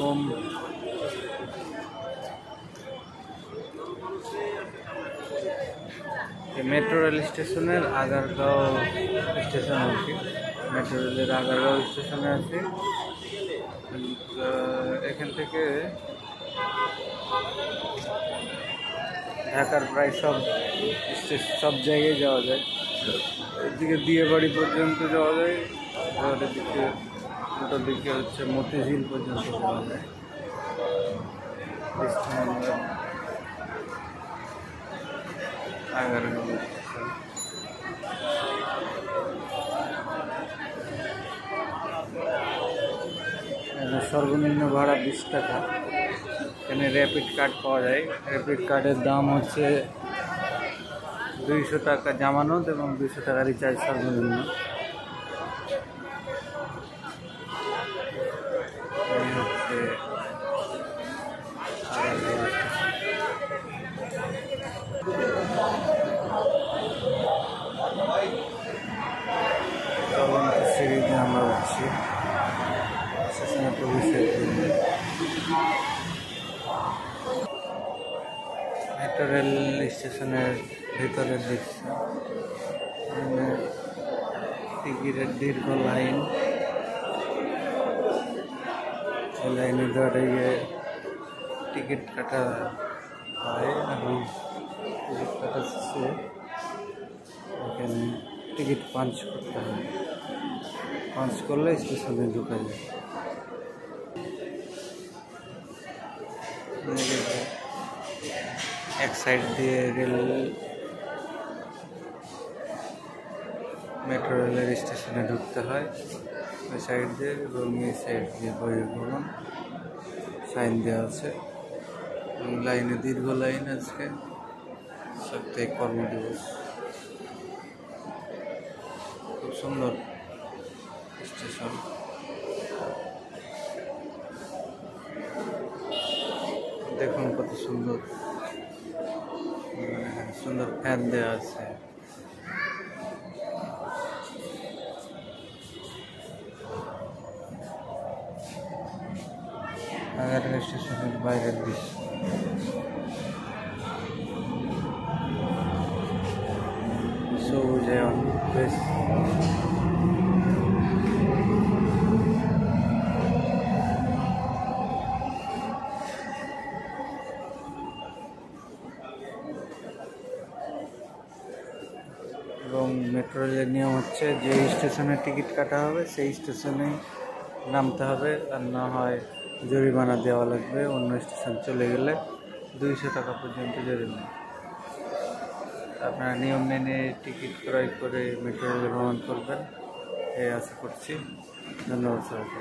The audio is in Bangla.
আলাইকুম। মেট্রো রেল স্টেশনের আগারগাঁও স্টেশন আর কি, মেট্রো রেলের আগারগাঁও স্টেশনে আছি। এখান থেকে ঢাকার প্রায় সব জায়গায় যাওয়া যায়। এদিকে দিয়ে বাড়ি পর্যন্ত যাওয়া যায়, দুটোর দিকে হচ্ছে মতিঝিল পর্যন্ত যাওয়া যায়। আগারগাঁও স্টেশন। সর্বনিম্ন ভাড়া 20 টাকা। এখানে র্যাপিড কার্ড পাওয়া যায়। র্যাপিড কার্ডের দাম হচ্ছে 200 টাকা জামানত এবং 200 টাকা রিচার্জ সর্বনিম্ন। হচ্ছে সিঁড়িতে আমরা উঠছি স্টেশনে প্রবেশের জন্য। মেট্রো রেল স্টেশনের ভিতরের দৃশ্য। টিকিটের দীর্ঘ লাইন, এই লাইনে দাঁড়িয়ে টিকিট কাটা হয় এবং টিকিট কাটা শেষে এখানে টিকিট পাঞ্চ করতে হয়। পাঞ্চ করলে স্টেশনে ঢোকা যায়। এক সাইড দিয়ে মেট্রো রেলের স্টেশনে ঢুকতে হয় ওই সাইড দিয়ে, এবং এই সাইড দিয়ে পরিবহন সাইন দেওয়া আছে। লাইনে দীর্ঘ লাইন। আজকে সপ্তাহে কর্মদিবস। খুব সুন্দর স্টেশন। দেখুন কত সুন্দর সুন্দর ফ্যান দেওয়া আছে। আগারগাঁও স্টেশনের বাইরের দৃশ্য। সবুজায়ন বেশ। এবং মেট্রো রেলের নিয়ম হচ্ছে যে স্টেশনে টিকিট কাটা হবে সেই স্টেশনেই নামতে হবে, আর না হয় জরিমানা দেওয়া লাগবে। অন্য স্টেশন চলে গেলে 200 টাকা পর্যন্ত জরিমানা। আপনারা নিয়ম মেনে টিকিট ক্রয় করে মেট্রো রেলে ভ্রমণ করবেন এই আশা করছি। ধন্যবাদ সবাইকে।